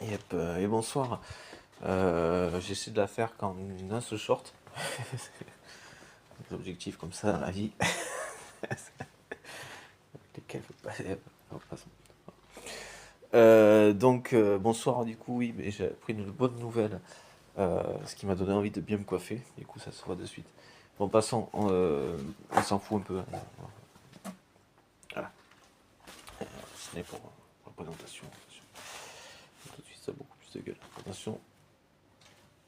Et bonsoir. J'essaie de la faire qu'en un seul short. Des objectifs comme ça dans la vie. Lesquels passons. Bonsoir du coup, oui, mais j'ai appris une bonne nouvelle. Ce qui m'a donné envie de bien me coiffer. Du coup, ça se voit de suite. Bon, passons. On s'en fout un peu, hein. Voilà. Ce n'est pour la présentation. Tout de suite, ça a beaucoup plus de gueule. Présentation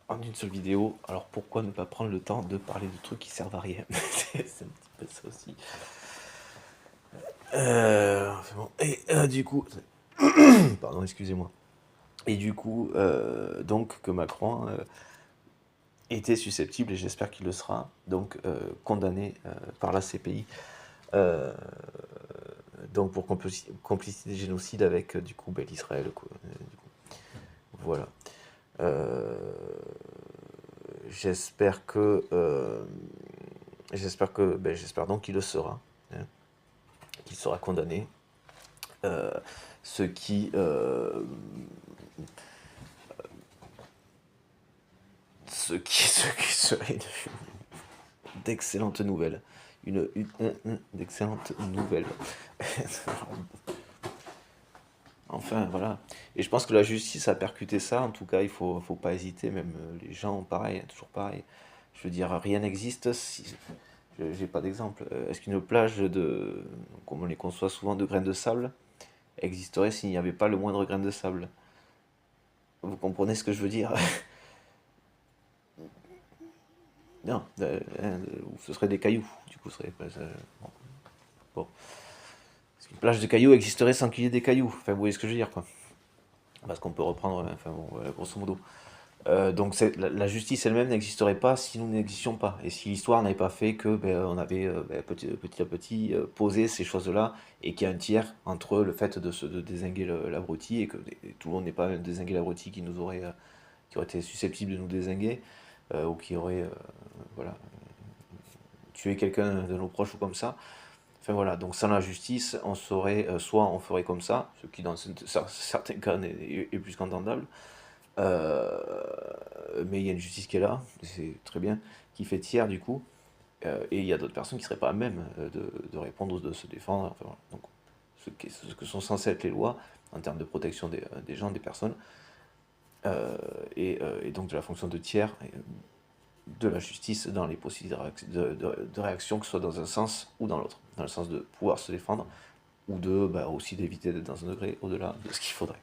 en une seule vidéo. Alors pourquoi ne pas prendre le temps de parler de trucs qui servent à rien? C'est un petit peu ça aussi. Enfin bon. Et du coup, pardon, excusez-moi. Et du coup, donc que Macron était susceptible, et j'espère qu'il le sera, donc condamné par la CPI, euh, donc pour complicité de génocide avec du coup l'Israël. Voilà. Euh, j'espère que j'espère donc qu'il le sera, hein, qu'il sera condamné. Euh, ce qui ce qui serait d'excellentes nouvelles. D'excellentes nouvelles. Enfin, voilà. Et je pense que la justice a percuté ça. En tout cas, faut pas hésiter. Même les gens, pareil, hein, toujours pareil. Je veux dire, rien n'existe si. J'ai pas d'exemple. Est-ce qu'une plage de, comme on les conçoit souvent, de graines de sable, existerait s'il n'y avait pas le moindre grain de sable? Vous comprenez ce que je veux dire? Non, ce serait des cailloux. Du coup, ce serait pas. Bon. Bon. Parce qu'une plage de cailloux existerait sans qu'il y ait des cailloux. Enfin, vous voyez ce que je veux dire, quoi. Parce qu'on peut reprendre, enfin bon, voilà, grosso modo. Donc la justice elle-même n'existerait pas si nous n'existions pas. Et si l'histoire n'avait pas fait que on avait petit à petit posé ces choses-là et qu'il y a un tiers entre le fait de dézinguer l'abruti et que tout le monde n'est pas dézingué l'abruti qui aurait été susceptible de nous dézinguer ou qui aurait voilà, tué quelqu'un de nos proches ou comme ça. Enfin voilà, donc sans la justice, on saurait, soit on ferait comme ça, ce qui dans certains cas est plus qu'entendable, euh, mais il y a une justice qui est là, c'est très bien, qui fait tiers du coup, et il y a d'autres personnes qui ne seraient pas à même de répondre ou de se défendre. Enfin, voilà. Donc, ce que sont censées être les lois en termes de protection des gens, des personnes, et donc de la fonction de tiers de la justice dans les possibilités de réaction, que ce soit dans un sens ou dans l'autre, dans le sens de pouvoir se défendre ou de aussi d'éviter d'être dans un degré au-delà de ce qu'il faudrait.